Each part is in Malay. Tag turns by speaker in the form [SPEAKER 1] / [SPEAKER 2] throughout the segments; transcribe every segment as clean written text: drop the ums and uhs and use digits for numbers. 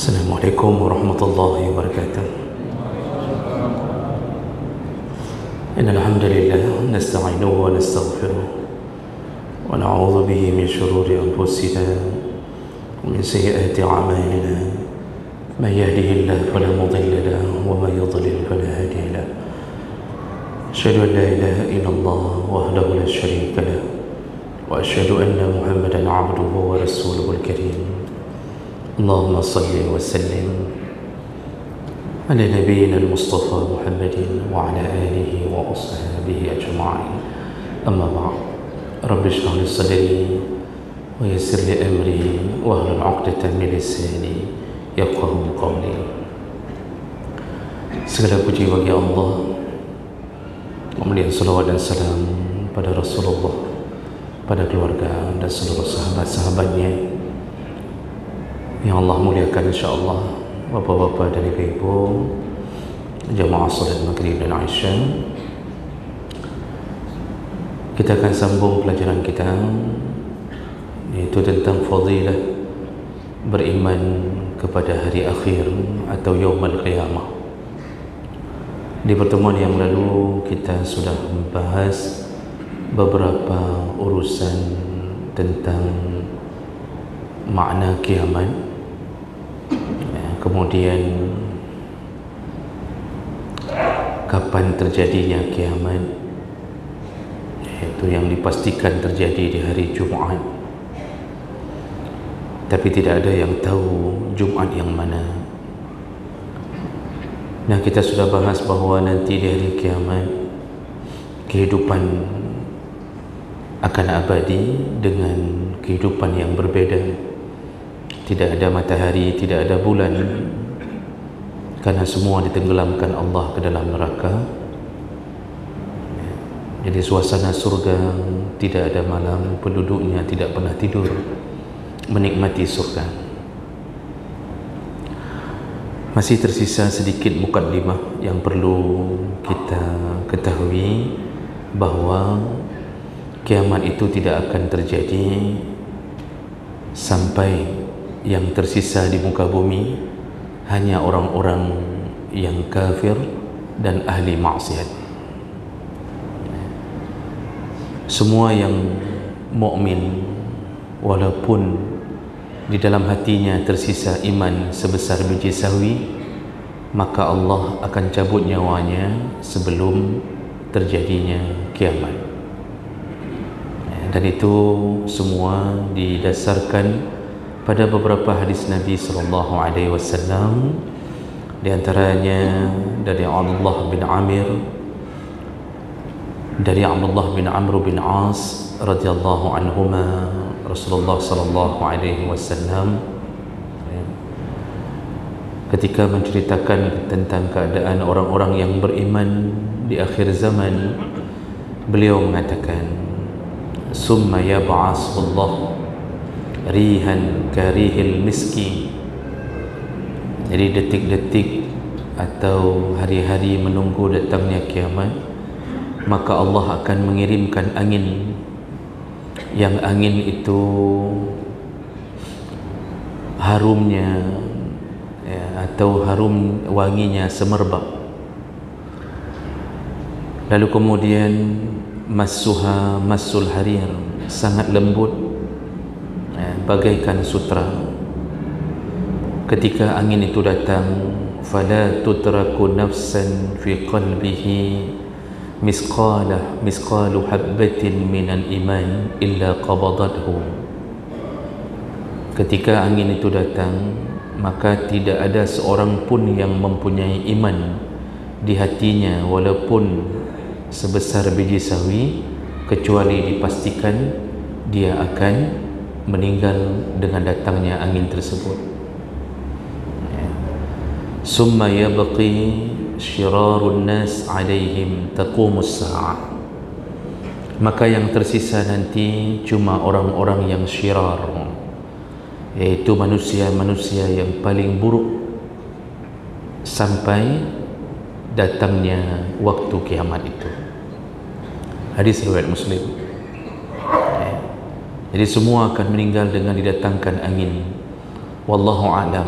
[SPEAKER 1] Assalamualaikum warahmatullahi wabarakatuh. Innal hamdalillah nasta'inuhu wa nastaghfiruh wa na'udzu bihi min shururi anfusina wa min sayyiati a'malina. Man yahdihillahu fala mudilla lahu wa man yudlil fala hadiya lahu. Asyhadu an la ilaha illallah wahdahu la syarika lahu wa asyhadu anna Muhammadan 'abduhu wa rasuluhul karim. Allahumma salli wa sallim ala nabiyyina al-Mustafa Muhammadin wa ala alihi wa ashabihi ajma'in. Amma ba'd. Rabbi shrah li sadri wa yassir li amri wa hlul 'uqdatam min lisani yafqahu qawli. Segala puji bagi Allah. Memelihara salawat dan salam pada Rasulullah, pada keluarga dan seluruh sahabat-sahabatnya yang Allah muliakan, insyaAllah. Bapak-bapak dan ibu-ibu jamaah salat maghrib dan isya, kita akan sambung pelajaran kita, yaitu tentang fadilah beriman kepada hari akhir atau yaumul qiyamah. Di pertemuan yang lalu kita sudah membahas beberapa urusan tentang makna kiamat, kemudian kapan terjadinya kiamat, yaitu yang dipastikan terjadi di hari Jumaat, tapi tidak ada yang tahu Jumaat yang mana. Nah, kita sudah bahas bahawa nanti di hari kiamat kehidupan akan abadi dengan kehidupan yang berbeda. Tidak ada matahari, tidak ada bulan, karena semua ditenggelamkan Allah ke dalam neraka. Jadi suasana surga tidak ada malam, penduduknya tidak pernah tidur, menikmati surga. Masih tersisa sedikit mukaddimah yang perlu kita ketahui, bahawa kiamat itu tidak akan terjadi sampai yang tersisa di muka bumi hanya orang-orang yang kafir dan ahli maksiat. Semua yang mukmin, walaupun di dalam hatinya tersisa iman sebesar biji sawi, maka Allah akan cabut nyawanya sebelum terjadinya kiamat. Dan itu semua didasarkan pada beberapa hadis Nabi SAW, di antaranya dari Abdullah bin Amir, dari Abdullah bin Amr bin As radhiyallahu anhuma, Rasulullah SAW ketika menceritakan tentang keadaan orang-orang yang beriman di akhir zaman, beliau mengatakan, summa yab'asullah rihan karihil miski. Jadi detik-detik atau hari-hari menunggu datangnya kiamat, maka Allah akan mengirimkan angin, yang angin itu harumnya atau harum wanginya semerbak. Lalu kemudian massuha massul harir, sangat lembut bagaikan sutra. Ketika angin itu datang, fala tutraku nafsan fi qalbihi misqalu habbatin minal iman illa qabadathu. Ketika angin itu datang, maka tidak ada seorang pun yang mempunyai iman di hatinya walaupun sebesar biji sawi, kecuali dipastikan dia akan meninggal dengan datangnya angin tersebut. Summa yabqi syirarun nas alaihim taqumus sa'ah. Maka yang tersisa nanti cuma orang-orang yang syirar, yaitu manusia-manusia yang paling buruk sampai datangnya waktu kiamat itu. Hadis riwayat Muslim. Jadi semua akan meninggal dengan didatangkan angin. Wallahu a'lam.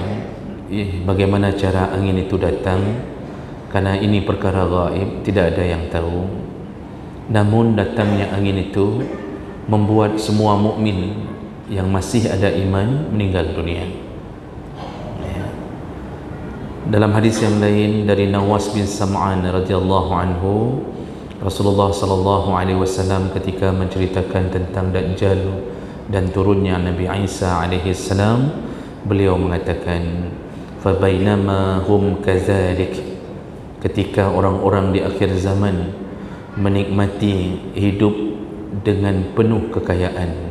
[SPEAKER 1] bagaimana cara angin itu datang, karena ini perkara gaib, tidak ada yang tahu. Namun datangnya angin itu membuat semua mukmin yang masih ada iman meninggal dunia. Dalam hadis yang lain dari Nawas bin Sam'an radhiyallahu anhu, Rasulullah sallallahu alaihi wasallam ketika menceritakan tentang Dajjal dan turunnya Nabi Isa alaihi salam, beliau mengatakan, fa bainama hum kadzalik, ketika orang-orang di akhir zaman menikmati hidup dengan penuh kekayaan,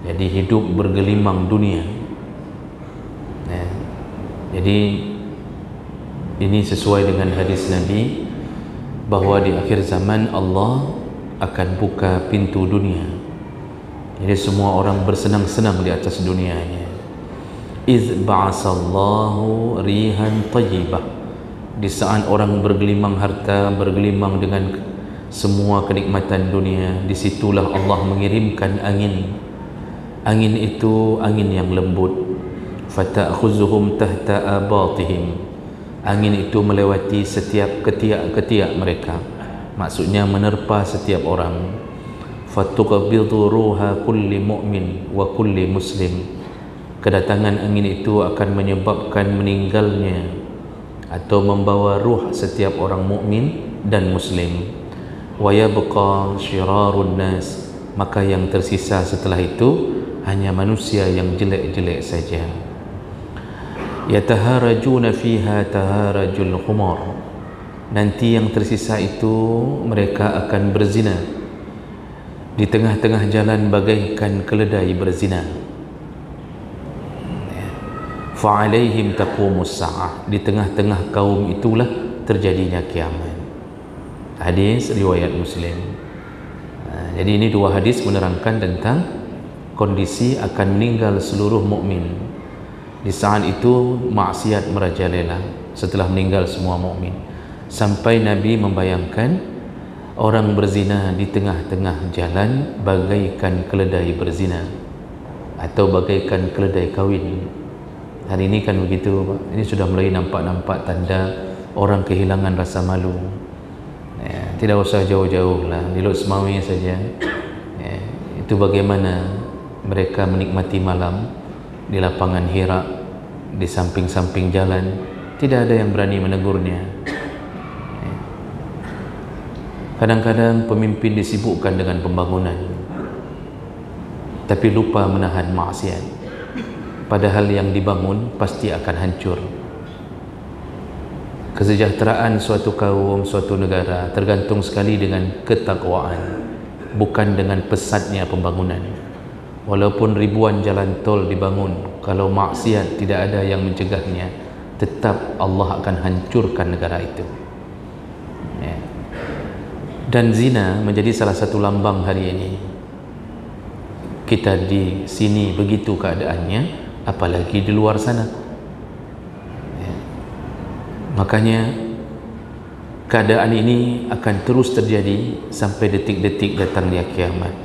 [SPEAKER 1] jadi hidup bergelimang dunia. Jadi ini sesuai dengan hadis Nabi bahawa di akhir zaman Allah akan buka pintu dunia, jadi semua orang bersenang-senang di atas dunianya. Iz ba'asallahu rihan tayyibah, di saat orang bergelimang harta, bergelimang dengan semua kenikmatan dunia, disitulah Allah mengirimkan angin. Angin itu angin yang lembut, fata'khuzuhum tahta abatihim, angin itu melewati setiap ketiak-ketiak mereka, maksudnya menerpa setiap orang. Fatuqbidu ruha kulli mu'min wa kulli muslim, kedatangan angin itu akan menyebabkan meninggalnya atau membawa ruh setiap orang mukmin dan muslim. Wa yabqa syirarun nas, maka yang tersisa setelah itu hanya manusia yang jelek-jelek saja. Yataharajuna fiha taharajul khumar, nanti yang tersisa itu mereka akan berzina di tengah-tengah jalan bagaikan keledai berzina. Fa'alaihim taqumus sa'ah, di tengah-tengah kaum itulah terjadinya kiamat. Hadis riwayat Muslim. Jadi ini dua hadis menerangkan tentang kondisi akan meninggal seluruh mukmin. Di saat itu maksiat merajalela setelah meninggal semua mukmin, sampai Nabi membayangkan orang berzina di tengah-tengah jalan bagaikan keledai berzina atau bagaikan keledai kawin. Hari ini kan begitu, Pak. Ini sudah mulai nampak-nampak tanda orang kehilangan rasa malu. Tidak usah jauh-jauh lah, di Lot Semawi saja. Itu bagaimana mereka menikmati malam di lapangan Hira, di samping-samping jalan, tidak ada yang berani menegurnya. Kadang-kadang pemimpin disibukkan dengan pembangunan, tapi lupa menahan maksiat, padahal yang dibangun pasti akan hancur. Kesejahteraan suatu kaum, suatu negara tergantung sekali dengan ketakwaan, bukan dengan pesatnya pembangunan. Walaupun ribuan jalan tol dibangun, kalau maksiat tidak ada yang mencegahnya, tetap Allah akan hancurkan negara itu. Dan zina menjadi salah satu lambang hari ini. Kita di sini begitu keadaannya, apalagi di luar sana. Makanya keadaan ini akan terus terjadi sampai detik-detik datangnya kiamat.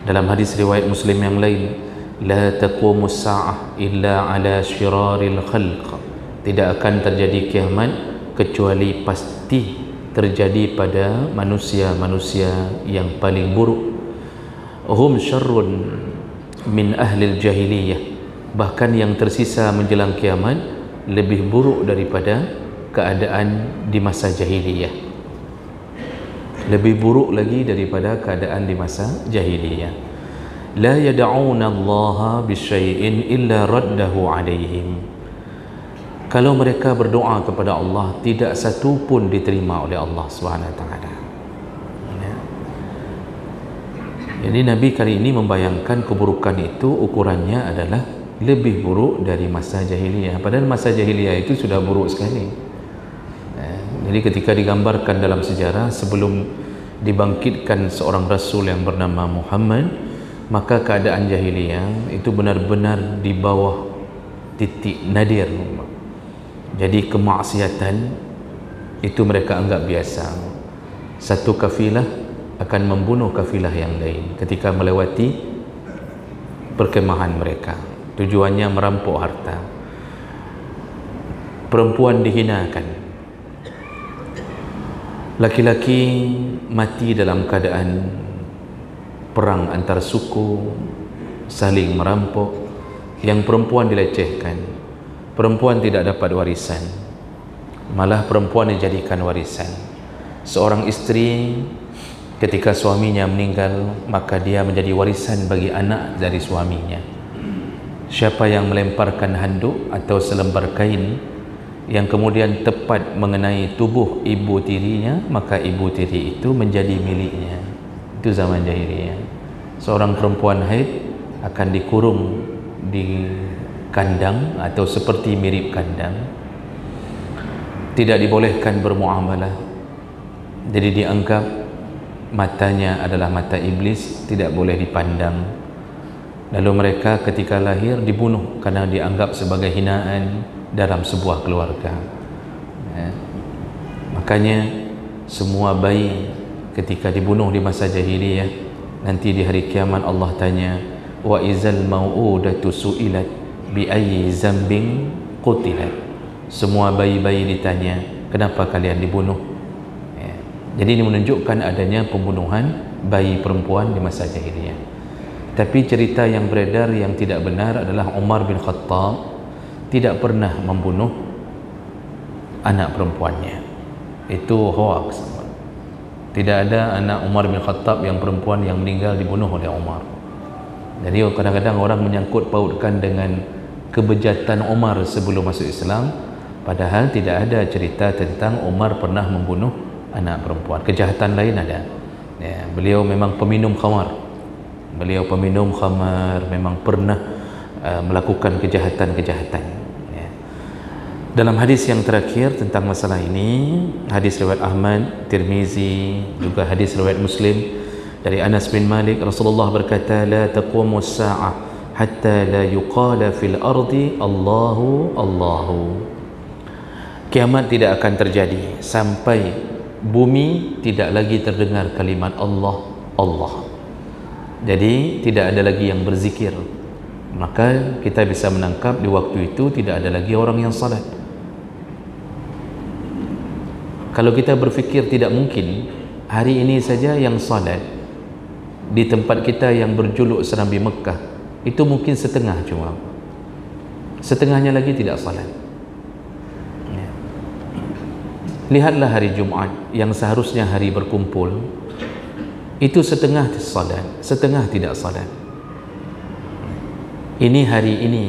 [SPEAKER 1] Dalam hadis riwayat Muslim yang lain, la taqumus sa'ah illa ala syiraril khalq, tidak akan terjadi kiamat kecuali pasti terjadi pada manusia-manusia yang paling buruk. Hum syarrun min ahlil jahiliyah, bahkan yang tersisa menjelang kiamat lebih buruk daripada keadaan di masa jahiliyah, lebih buruk lagi daripada keadaan di masa jahiliyah. La yad'una Allah bisyai'in illa raddahu alaihim, kalau mereka berdoa kepada Allah, tidak satu pun diterima oleh Allah Subhanahu wa taala. Jadi Nabi kali ini membayangkan keburukan itu ukurannya adalah lebih buruk dari masa jahiliyah, padahal masa jahiliyah itu sudah buruk sekali. Jadi ketika digambarkan dalam sejarah, sebelum dibangkitkan seorang Rasul yang bernama Muhammad, maka keadaan jahiliyah itu benar-benar di bawah titik nadir. Jadi kemaksiatan itu mereka anggap biasa. Satu kafilah akan membunuh kafilah yang lain ketika melewati perkemahan mereka. Tujuannya merampok harta. perempuan dihinakan, laki-laki mati dalam keadaan perang antar suku, saling merampok, yang perempuan dilecehkan, perempuan tidak dapat warisan, malah perempuan dijadikan warisan. Seorang istri ketika suaminya meninggal, maka dia menjadi warisan bagi anak dari suaminya. Siapa yang melemparkan handuk atau selembar kain yang kemudian tepat mengenai tubuh ibu tirinya, maka ibu tiri itu menjadi miliknya. Itu zaman jahiliyah. Seorang perempuan haid akan dikurung di kandang atau seperti mirip kandang, tidak dibolehkan bermuamalah, jadi dianggap matanya adalah mata iblis, tidak boleh dipandang. Lalu mereka ketika lahir dibunuh karena dianggap sebagai hinaan dalam sebuah keluarga. Makanya semua bayi ketika dibunuh di masa jahiliyah, nanti di hari kiamat Allah tanya, wa izal mau'udatu su'ilat bi ayyi zambin qutilat. Semua bayi-bayi ditanya, kenapa kalian dibunuh? Jadi ini menunjukkan adanya pembunuhan bayi perempuan di masa jahiliyah. Tapi cerita yang beredar yang tidak benar adalah Umar bin Khattab tidak pernah membunuh anak perempuannya. Itu hoax. Tidak ada anak Umar bin Khattab yang perempuan yang meninggal dibunuh oleh Umar. Jadi kadang-kadang orang menyangkut pautkan dengan kebejatan Umar sebelum masuk Islam, padahal tidak ada cerita tentang Umar pernah membunuh anak perempuan. Kejahatan lain ada. Beliau memang peminum khamar. Beliau peminum khamar, memang pernah melakukan kejahatan-kejahatan. Dalam hadis yang terakhir tentang masalah ini, hadis riwayat Ahmad, Tirmizi, juga hadis riwayat Muslim dari Anas bin Malik, Rasulullah berkata, la taqumu as-sa'ah hatta la yuqala fil ardi Allahu Allahu. Kiamat tidak akan terjadi sampai bumi tidak lagi terdengar kalimat Allah Allah. Jadi tidak ada lagi yang berzikir. Maka kita bisa menangkap di waktu itu tidak ada lagi orang yang salat. Kalau kita berfikir tidak mungkin hari ini saja yang salat di tempat kita yang berjuluk Serambi Mekah itu mungkin setengah cuma, setengahnya lagi tidak salat. Lihatlah hari Jumaat yang seharusnya hari berkumpul, itu setengah salat, setengah tidak salat. Ini hari ini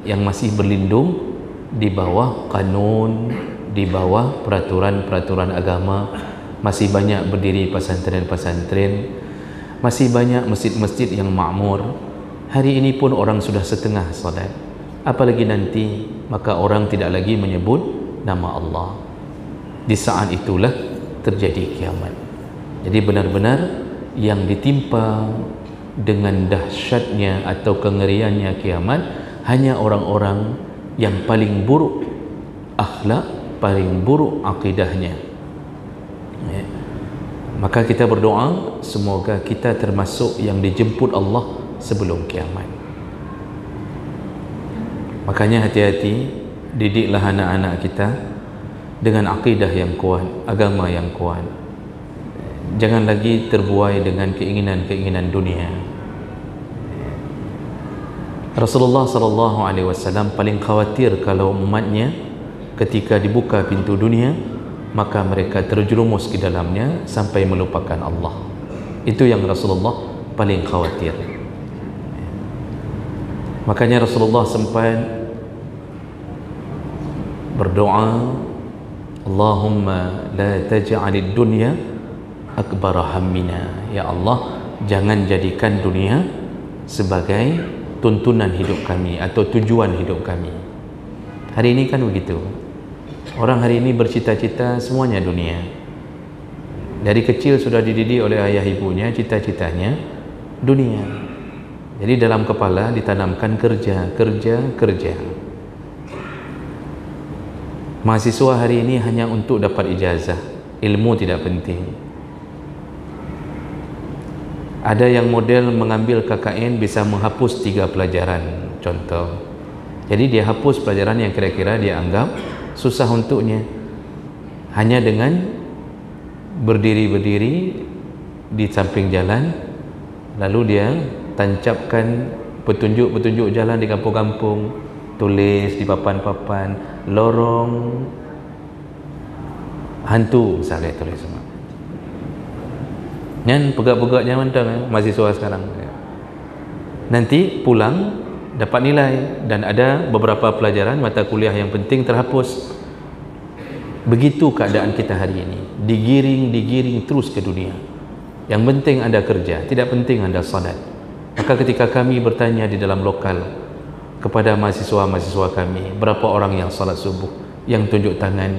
[SPEAKER 1] yang masih berlindung di bawah kanun, di bawah peraturan-peraturan agama, masih banyak berdiri pesantren-pesantren, masih banyak masjid-masjid yang makmur. Hari ini pun orang sudah setengah salat, apalagi nanti, maka orang tidak lagi menyebut nama Allah. Di saat itulah terjadi kiamat. Jadi benar-benar yang ditimpa dengan dahsyatnya atau kengeriannya kiamat hanya orang-orang yang paling buruk akhlak, paling buruk akidahnya. Maka kita berdoa semoga kita termasuk yang dijemput Allah sebelum kiamat. Makanya hati-hati, didiklah anak-anak kita dengan akidah yang kuat, agama yang kuat. Jangan lagi terbuai dengan keinginan-keinginan dunia. Rasulullah SAW paling khawatir kalau umatnya ketika dibuka pintu dunia, maka mereka terjerumus ke dalamnya sampai melupakan Allah. Itu yang Rasulullah paling khawatir. Makanya Rasulullah sempat berdoa, Allahumma la taj'alid dunya akbar hammina. Ya Allah, jangan jadikan dunia sebagai tuntunan hidup kami atau tujuan hidup kami. Hari ini kan begitu. Orang hari ini bercita-cita semuanya dunia. Dari kecil sudah dididik oleh ayah ibunya, cita-citanya dunia. Jadi dalam kepala ditanamkan kerja, kerja, kerja. Mahasiswa hari ini hanya untuk dapat ijazah, ilmu tidak penting. Ada yang model mengambil KKN bisa menghapus 3 pelajaran contoh. Jadi dia hapus pelajaran yang kira-kira dia anggap susah untuknya. Hanya dengan berdiri-berdiri di samping jalan, lalu dia tancapkan petunjuk-petunjuk jalan di kampung-kampung, tulis di papan-papan, lorong hantu misalnya, tulis semua. Kan pegak-pegaknya mantap mahasiswa sekarang. Nanti pulang dapat nilai, dan ada beberapa pelajaran mata kuliah yang penting terhapus. Begitu keadaan kita hari ini, digiring terus ke dunia. Yang penting Anda kerja, tidak penting Anda salat. Maka ketika kami bertanya di dalam lokal kepada mahasiswa-mahasiswa kami, berapa orang yang salat subuh, yang tunjuk tangan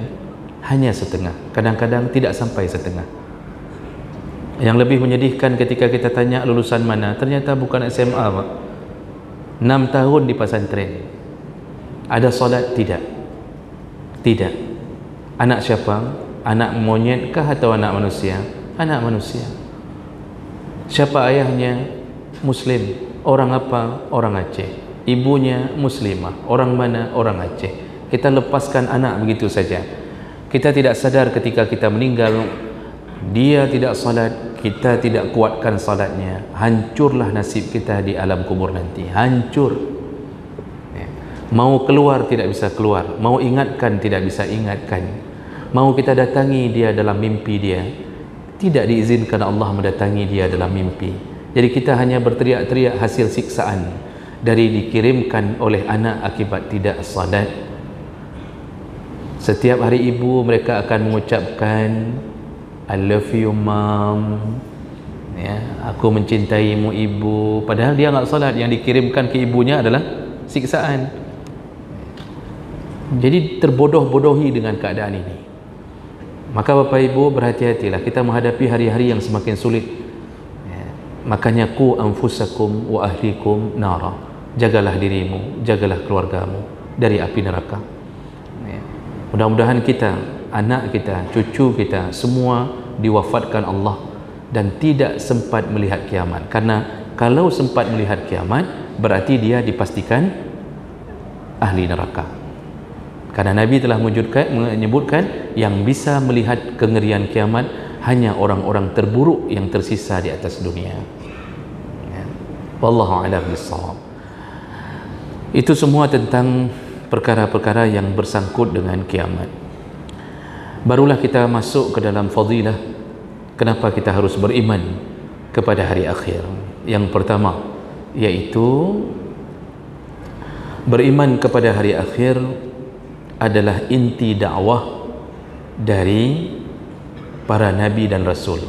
[SPEAKER 1] hanya setengah, kadang-kadang tidak sampai setengah. Yang lebih menyedihkan ketika kita tanya lulusan mana, ternyata bukan SMA Pak, 6 tahun di pesantren. Ada salat? Tidak. Anak siapa? Anak monyet kah atau anak manusia? Anak manusia. Siapa ayahnya? Muslim. Orang apa? Orang Aceh. Ibunya muslimah. Orang mana? Orang Aceh. Kita lepaskan anak begitu saja. Kita tidak sadar ketika kita meninggal, dia tidak salat, kita tidak kuatkan salatnya, hancurlah nasib kita di alam kubur nanti. Hancur. Mau keluar tidak bisa keluar, mau ingatkan tidak bisa ingatkan, mau kita datangi dia dalam mimpi dia, tidak diizinkan Allah mendatangi dia dalam mimpi. Jadi kita hanya berteriak-teriak hasil siksaan dari dikirimkan oleh anak akibat tidak salat. Setiap hari ibu mereka akan mengucapkan I love you mom, ya, aku mencintaimu ibu, padahal dia enggak salat. Yang dikirimkan ke ibunya adalah siksaan. Jadi terbodoh-bodohi dengan keadaan ini. Maka Bapak Ibu berhati-hatilah, kita menghadapi hari-hari yang semakin sulit. Ya. Makanya ku anfusakum wa ahlikum nara, jagalah dirimu, jagalah keluargamu dari api neraka. Ya. Mudah-mudahan kita, anak kita, cucu kita semua diwafatkan Allah dan tidak sempat melihat kiamat. Karena kalau sempat melihat kiamat, berarti dia dipastikan ahli neraka. Karena Nabi telah menyebutkan yang bisa melihat kengerian kiamat hanya orang-orang terburuk yang tersisa di atas dunia. Ya. Wallahu a'lam bissawab. Itu semua tentang perkara-perkara yang bersangkut dengan kiamat. Barulah kita masuk ke dalam fadilah kenapa kita harus beriman kepada hari akhir. Yang pertama yaitu beriman kepada hari akhir adalah inti dakwah dari para nabi dan rasul.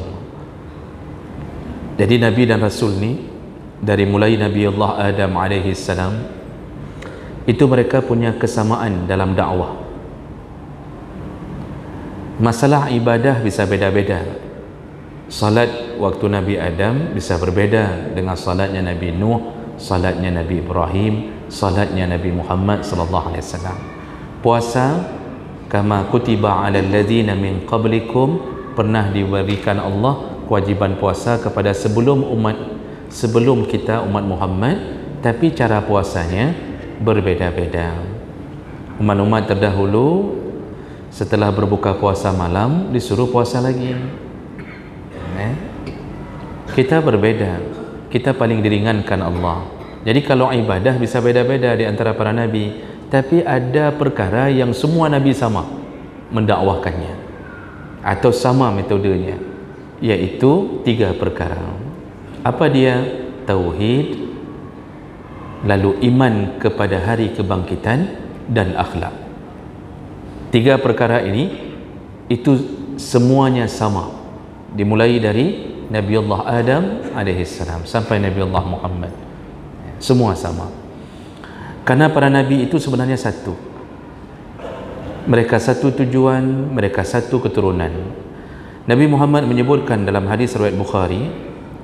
[SPEAKER 1] Jadi nabi dan rasul ni dari mulai Nabi Allah Adam alaihi salam itu mereka punya kesamaan dalam dakwah. Masalah ibadah bisa beda-beda. Salat waktu Nabi Adam bisa berbeda dengan salatnya Nabi Nuh, salatnya Nabi Ibrahim, salatnya Nabi Muhammad sallallahu alaihi wasallam. Puasa kama kutiba alal ladzina min qablikum, pernah diberikan Allah kewajiban puasa kepada sebelum kita umat Muhammad, tapi cara puasanya berbeda-beda. Umat-umat terdahulu setelah berbuka puasa malam disuruh puasa lagi. Kita berbeda, kita paling diringankan Allah. Jadi kalau ibadah bisa beda-beda di antara para nabi, tapi ada perkara yang semua nabi sama mendakwahkannya atau sama metodenya, yaitu 3 perkara. Apa dia? Tauhid, lalu iman kepada hari kebangkitan, dan akhlak. 3 perkara ini itu semuanya sama, dimulai dari Nabi Allah Adam alaihi salam sampai Nabi Allah Muhammad, semua sama. Karena para nabi itu sebenarnya satu, mereka satu tujuan, mereka satu keturunan. Nabi Muhammad menyebutkan dalam hadis riwayat Bukhari,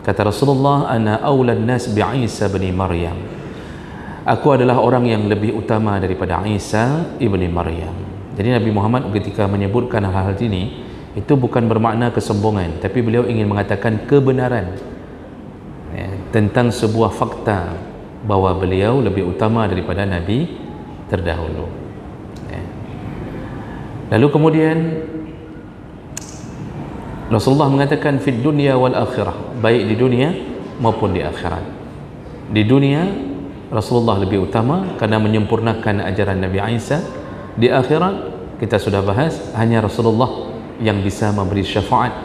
[SPEAKER 1] kata Rasulullah, ana awlan nas bi Isa bin Maryam, aku adalah orang yang lebih utama daripada Isa ibni Maryam. Jadi Nabi Muhammad ketika menyebutkan hal-hal ini, itu bukan bermakna kesombongan, tapi beliau ingin mengatakan kebenaran tentang sebuah fakta bahwa beliau lebih utama daripada nabi terdahulu. Lalu kemudian Rasulullah mengatakan fid dunya wal akhirah, baik di dunia maupun di akhirat. Di dunia Rasulullah lebih utama kerana menyempurnakan ajaran Nabi Isa. Di akhirat kita sudah bahas, hanya Rasulullah yang bisa memberi syafaat,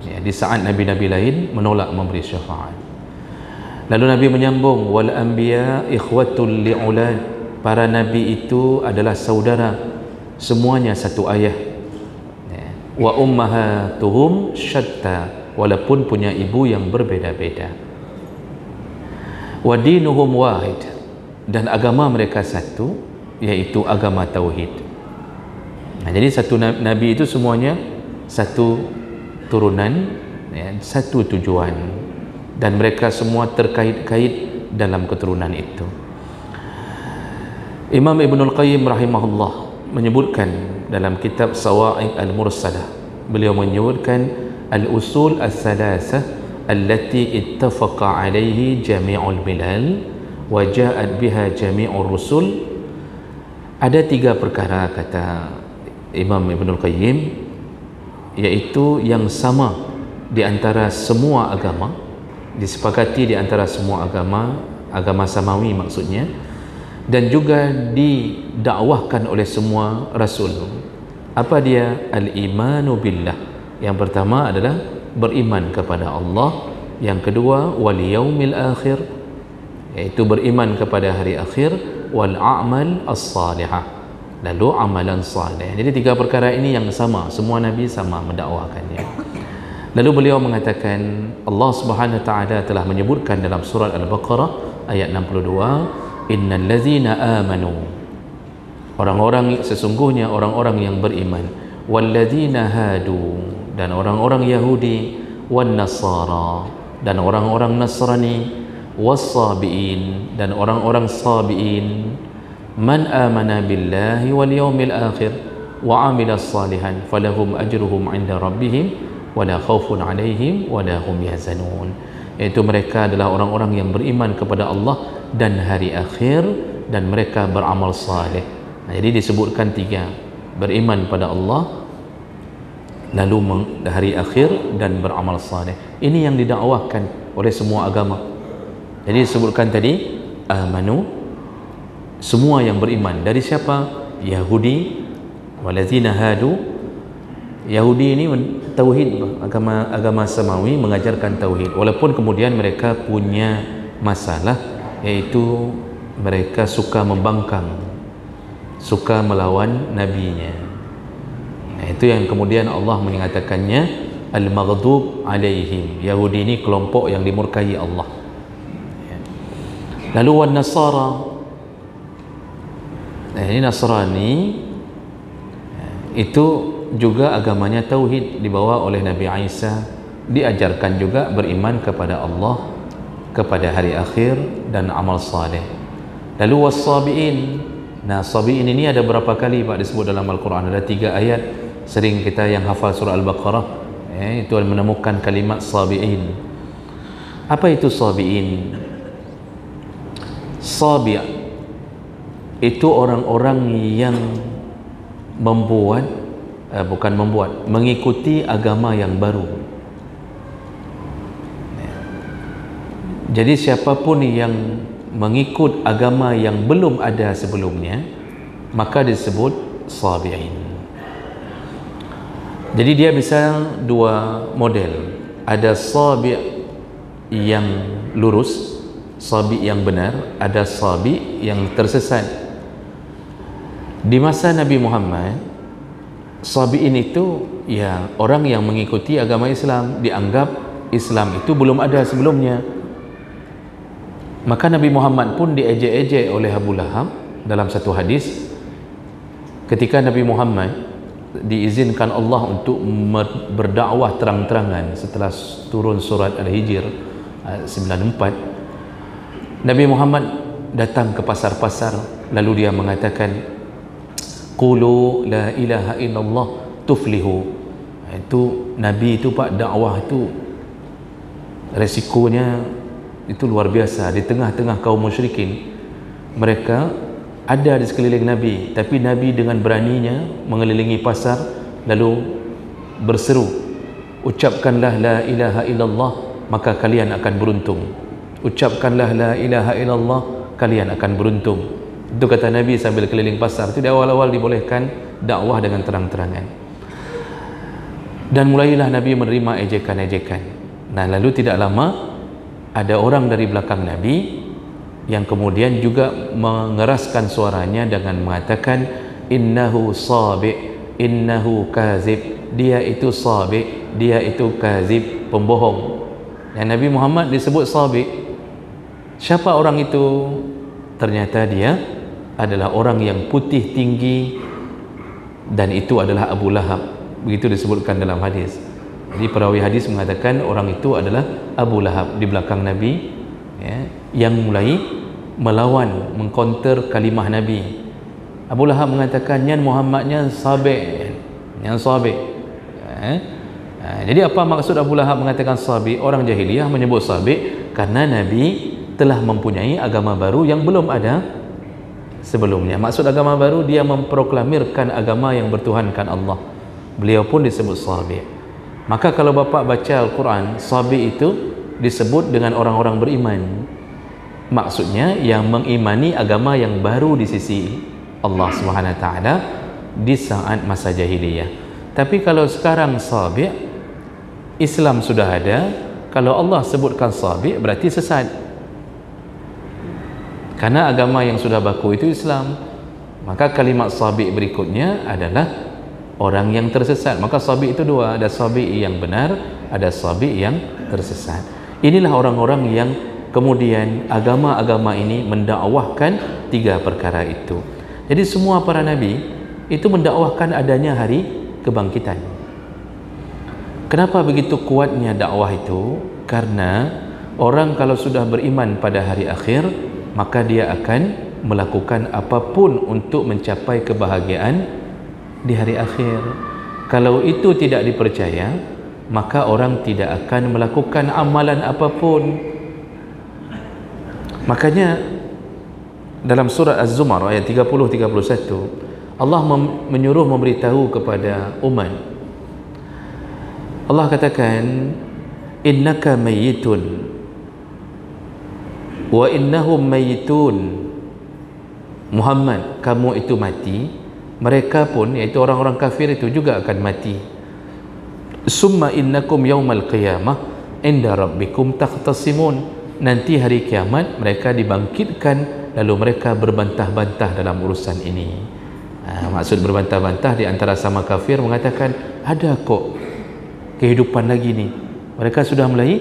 [SPEAKER 1] ya, di saat nabi-nabi lain menolak memberi syafaat. Lalu Nabi menyambung, wal anbiya ikhwatul li'ulad, para nabi itu adalah saudara, semuanya satu ayah. Wa ummahatuhum syatta, walaupun punya ibu yang berbeza-beza. Wa dinuhum wahid, dan agama mereka satu, yaitu agama tauhid. Nah, jadi satu nabi itu semuanya satu turunan, ya, satu tujuan, dan mereka semua terkait-kait dalam keturunan itu. Imam Ibnul Qayyim rahimahullah menyebutkan dalam kitab Sawa'iq al-Mursalah, beliau menyebutkan al-usul al-thalathah allati ittafaqa alaihi jami'ul milal wa ja'at biha jami'ur rusul. Ada 3 perkara, kata Imam Ibnul Qayyim, yaitu yang sama di antara semua agama, disepakati di antara semua agama, agama samawi maksudnya, dan juga didakwahkan oleh semua rasul. Apa dia? Al-imanu billah. Yang pertama adalah beriman kepada Allah. Yang kedua, wal yaumil akhir, yaitu beriman kepada hari akhir, wal a'mal as-salihah, lalu amalan salih. Jadi 3 perkara ini yang sama, semua nabi sama mendakwakannya. Lalu beliau mengatakan, Allah Subhanahu wa taala telah menyebutkan dalam surah Al-Baqarah ayat 62, innal ladzina amanu, orang-orang, sesungguhnya orang-orang yang beriman, wal ladzina hadu, dan orang-orang Yahudi, wan nasara, dan orang-orang Nasrani, was-sabiin, dan orang-orang sabiin, man amana billahi wal yaumil akhir wa amila salihan falahum ajruhum 'inda rabbihim wala khaufun 'alaihim wala hum yahzanun. Yaitu mereka adalah orang-orang yang beriman kepada Allah dan hari akhir, dan mereka beramal saleh. Nah, jadi disebutkan 3, beriman pada Allah, lalu hari akhir, dan beramal saleh. Ini yang didakwahkan oleh semua agama. Jadi disebutkan tadi amanu, semua yang beriman. Dari siapa? Yahudi, waladzina hadu. Yahudi ini tauhid, agama samawi mengajarkan tauhid, walaupun kemudian mereka punya masalah, yaitu mereka suka membangkang, suka melawan nabinya. Nah, itu yang kemudian Allah mengatakannya al-maghdub alaihim. Yahudi ini kelompok yang dimurkai Allah. Lalu wan nasara, ini Nasrani, itu juga agamanya tauhid, dibawa oleh Nabi Isa, diajarkan juga beriman kepada Allah, kepada hari akhir, dan amal saleh. Lalu was-sabiin. Nah, sabiin ini ada berapa kali Pak disebut dalam Al-Quran? Ada 3 ayat. Sering kita yang hafal surah Al-Baqarah, itu menemukan kalimat sabiin. Apa itu sabiin? Sabi' itu orang-orang yang mengikuti agama yang baru. Jadi siapapun yang mengikut agama yang belum ada sebelumnya, maka disebut sabi'in. Jadi dia bisa 2 model. Ada sabi' yang lurus, sabi' yang benar, ada sabi' yang tersesat. Di masa Nabi Muhammad, sabi'in itu ya orang yang mengikuti agama Islam, dianggap Islam itu belum ada sebelumnya. Maka Nabi Muhammad pun diejek-ejek oleh Abu Lahab dalam satu hadis. Ketika Nabi Muhammad diizinkan Allah untuk berdakwah terang-terangan setelah turun surat Al-Hijr 94, Nabi Muhammad datang ke pasar-pasar, lalu dia mengatakan, qulu la ilaha illallah tuflihu. Itu Nabi itu Pak, dakwah itu resikonya itu luar biasa. Di tengah-tengah kaum musyrikin, mereka ada di sekeliling Nabi, tapi Nabi dengan beraninya mengelilingi pasar lalu berseru, ucapkanlah la ilaha illallah maka kalian akan beruntung, ucapkanlah la ilaha illallah kalian akan beruntung. Itu kata Nabi sambil keliling pasar. Itu di awal-awal dibolehkan dakwah dengan terang-terangan. Dan mulailah Nabi menerima ejekan-ejekan. Nah, lalu tidak lama ada orang dari belakang Nabi yang kemudian juga mengeraskan suaranya dengan mengatakan, innahu sabi, innahu kazib, dia itu sabi, dia itu kazib, pembohong. Dan Nabi Muhammad disebut sabi. Siapa orang itu? Ternyata dia adalah orang yang putih tinggi, dan itu adalah Abu Lahab. Begitu disebutkan dalam hadis. Jadi perawi hadis mengatakan orang itu adalah Abu Lahab di belakang Nabi, ya, yang mulai melawan, mengcounter kalimah Nabi. Abu Lahab mengatakan, yang Muhammadnya sabi, yang sabi. Jadi apa maksud Abu Lahab mengatakan sabi? Orang jahiliyah menyebut sabi karena Nabi telah mempunyai agama baru yang belum ada sebelumnya. Maksud agama baru, dia memproklamirkan agama yang bertuhankan Allah. Beliau pun disebut sabi. Maka kalau bapa baca Al-Quran, sabi itu disebut dengan orang-orang beriman. Maksudnya yang mengimani agama yang baru di sisi Allah Subhanahu wa taala di saat masa jahiliyah. Tapi kalau sekarang sabi, Islam sudah ada, kalau Allah sebutkan sabi berarti sesat. Karena agama yang sudah baku itu Islam. Maka kalimat sabi berikutnya adalah orang yang tersesat. Maka sabi itu dua, ada sabi yang benar, ada sabi yang tersesat. Inilah orang-orang yang kemudian agama-agama ini mendakwahkan tiga perkara itu. Jadi semua para nabi itu mendakwahkan adanya hari kebangkitan. Kenapa begitu kuatnya dakwah itu? Karena orang kalau sudah beriman pada hari akhir, maka dia akan melakukan apapun untuk mencapai kebahagiaan di hari akhir. Kalau itu tidak dipercaya, maka orang tidak akan melakukan amalan apapun. Makanya dalam surat Az-Zumar ayat 30-31 Allah menyuruh memberitahu kepada umat. Allah katakan, innaka mayyitun wa innahum mayyitun. Muhammad, kamu itu mati, mereka pun, iaitu orang-orang kafir itu juga akan mati. Summa innakum yaumal qiyamah inda rabbikum takhtasimun. Nanti hari kiamat mereka dibangkitkan, lalu mereka berbantah-bantah dalam urusan ini. Maksud berbantah-bantah di antara sama kafir mengatakan, ada kok kehidupan lagi nih. Mereka sudah mulai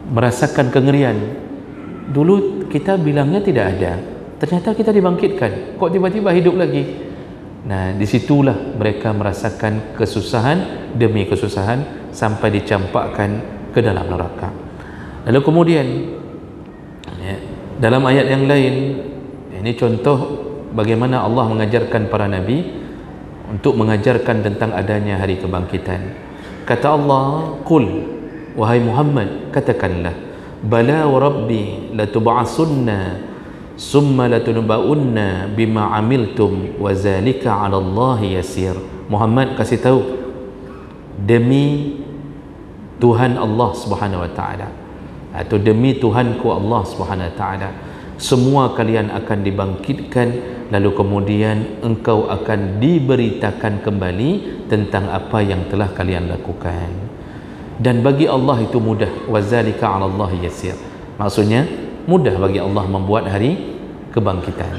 [SPEAKER 1] merasakan kengerian. Dulu kita bilangnya tidak ada, ternyata kita dibangkitkan, kok tiba-tiba hidup lagi. Nah, disitulah mereka merasakan kesusahan demi kesusahan sampai dicampakkan ke dalam neraka. Lalu kemudian ya, dalam ayat yang lain, ini contoh bagaimana Allah mengajarkan para nabi untuk mengajarkan tentang adanya hari kebangkitan. Kata Allah, qul, wahai Muhammad, katakanlah, bala wa rabbi latub'asunna summa latunba'unna bima amiltum wa zalika 'ala Allahi yasir. Muhammad, kasih tahu, demi Tuhan Allah Subhanahu wa taala, atau demi Tuhanku Allah Subhanahu wa taala, semua kalian akan dibangkitkan, lalu kemudian engkau akan diberitakan kembali tentang apa yang telah kalian lakukan. Dan bagi Allah itu mudah, wazalika 'ala Allah yasir. Maksudnya mudah bagi Allah membuat hari kebangkitan.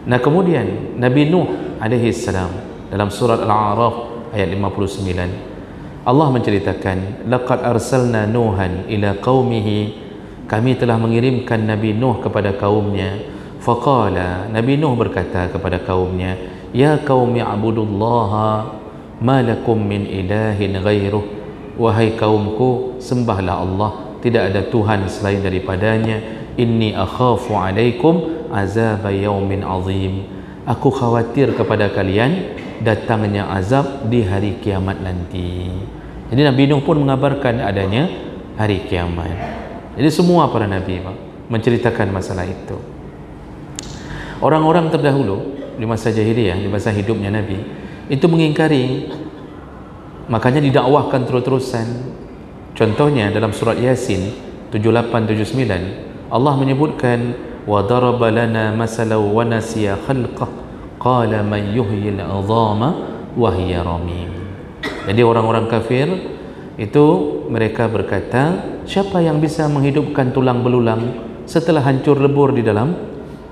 [SPEAKER 1] Nah, kemudian Nabi Nuh alaihi salam dalam surat Al-A'raf ayat 59 Allah menceritakan, laqad arsalna nuhan ila qaumihi, kami telah mengirimkan Nabi Nuh kepada kaumnya. Faqala, Nabi Nuh berkata kepada kaumnya, ya qaumi abudullaha ma lakum min ilahin ghairuh. Wahai kaumku, sembahlah Allah, tidak ada Tuhan selain daripadanya. Inni akhafu alaikum azab yaumin azim. Aku khawatir kepada kalian datangnya azab di hari kiamat nanti. Jadi Nabi Nuh pun mengabarkan adanya hari kiamat. Jadi semua para nabi menceritakan masalah itu. Orang-orang terdahulu di masa jahiliyah, di masa hidupnya Nabi, itu mengingkari, makanya didakwahkan terus-terusan. Contohnya dalam surat Yasin 78-79 Allah menyebutkan wa daraba lana masalan wa nasiya khalqah qala man yuhyil 'idhama wa hiya ramim. Jadi orang-orang kafir itu mereka berkata, siapa yang bisa menghidupkan tulang belulang setelah hancur lebur di dalam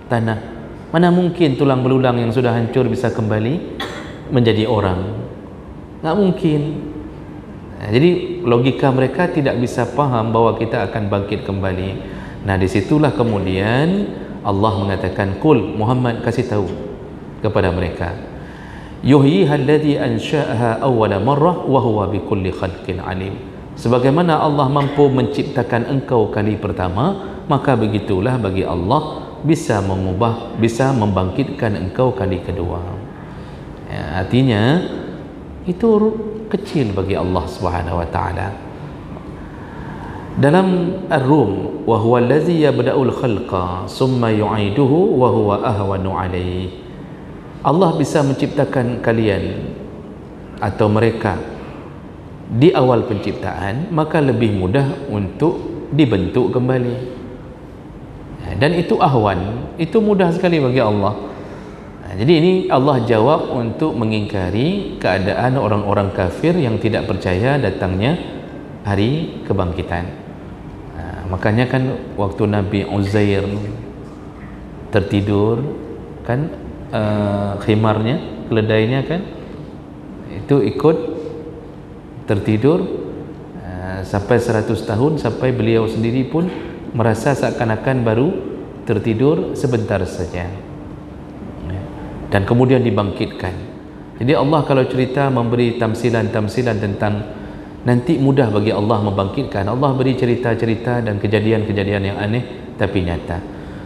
[SPEAKER 1] tanah? Mana mungkin tulang belulang yang sudah hancur bisa kembali menjadi orang? Nggak mungkin. Nah, jadi logika mereka tidak bisa paham bahwa kita akan bangkit kembali. Nah, disitulah kemudian Allah mengatakan, "Qul Muhammad, kasih tahu kepada mereka, yuhyiha alladhi ansha'aha awwala marrah wa huwa bikulli khalqin alim." Sebagaimana Allah mampu menciptakan engkau kali pertama, maka begitulah bagi Allah bisa mengubah, bisa membangkitkan engkau kali kedua. Ya, artinya itu kecil bagi Allah Subhanahu wa taala. Dalam Ar-Rum, wa huwa allazi yabda'ul khalqa summa yu'iduhu wa huwa ahwanu alayhi. Allah bisa menciptakan kalian atau mereka di awal penciptaan, maka lebih mudah untuk dibentuk kembali. Dan itu ahwan, itu mudah sekali bagi Allah. Jadi ini Allah jawab untuk mengingkari keadaan orang-orang kafir yang tidak percaya datangnya hari kebangkitan. Makanya kan waktu Nabi Uzair tertidur kan, khimarnya, keledainya kan itu ikut tertidur sampai 100 tahun, sampai beliau sendiri pun merasa seakan-akan baru tertidur sebentar saja, dan kemudian dibangkitkan. Jadi Allah kalau cerita memberi tamsilan-tamsilan tentang nanti mudah bagi Allah membangkitkan, Allah beri cerita-cerita dan kejadian-kejadian yang aneh tapi nyata.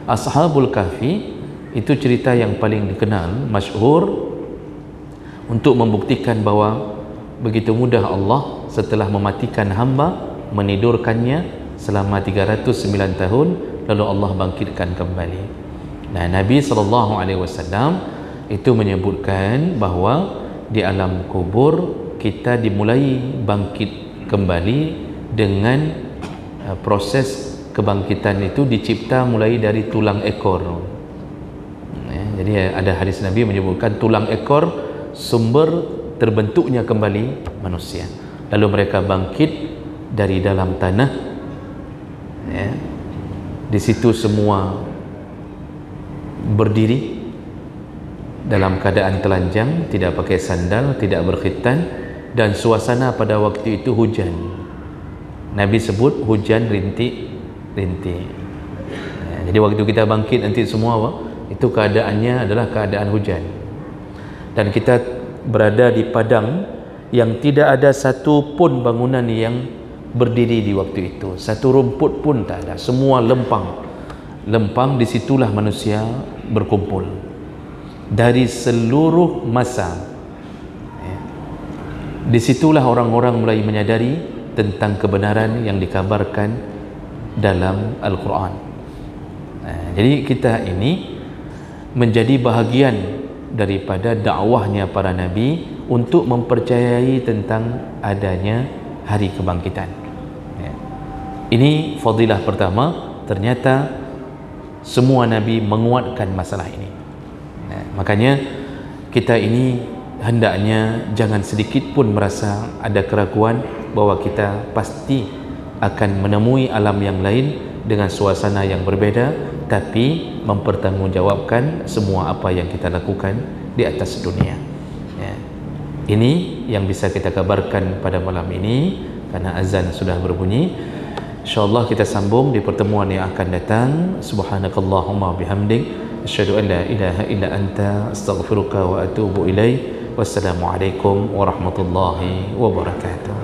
[SPEAKER 1] Ashabul Kahfi itu cerita yang paling dikenal, masyhur, untuk membuktikan bahwa begitu mudah Allah setelah mematikan hamba, menidurkannya selama 309 tahun, lalu Allah bangkitkan kembali. Nah, Nabi SAW itu menyebutkan bahwa di alam kubur kita dimulai bangkit kembali dengan proses kebangkitan itu dicipta mulai dari tulang ekor. Jadi ada hadis Nabi menyebutkan tulang ekor sumber terbentuknya kembali manusia. Lalu mereka bangkit dari dalam tanah, ya. Di situ semua berdiri dalam keadaan telanjang, tidak pakai sandal, tidak berkhitan, dan suasana pada waktu itu hujan. Nabi sebut hujan rintik-rintik. Ya, jadi waktu kita bangkit nanti semua itu keadaannya adalah keadaan hujan, dan kita berada di padang yang tidak ada satu pun bangunan yang berdiri di waktu itu, satu rumput pun tak ada, semua lempang. Disitulah manusia berkumpul dari seluruh masa. Disitulah orang-orang mulai menyadari tentang kebenaran yang dikabarkan dalam Al-Quran. Jadi kita ini menjadi bahagian daripada dakwahnya para nabi untuk mempercayai tentang adanya hari kebangkitan. Ini fadilah pertama, ternyata semua nabi menguatkan masalah ini. Makanya kita ini hendaknya jangan sedikit pun merasa ada keraguan bahwa kita pasti akan menemui alam yang lain dengan suasana yang berbeda, tapi mempertanggungjawabkan semua apa yang kita lakukan di atas dunia. Ini yang bisa kita kabarkan pada malam ini, karena azan sudah berbunyi. InsyaAllah kita sambung di pertemuan yang akan datang. Subhanakallahumma bihamdik, asyhadu an la ilaha illa anta, astaghfiruka wa atubu ilaik. Wassalamualaikum warahmatullahi wabarakatuh.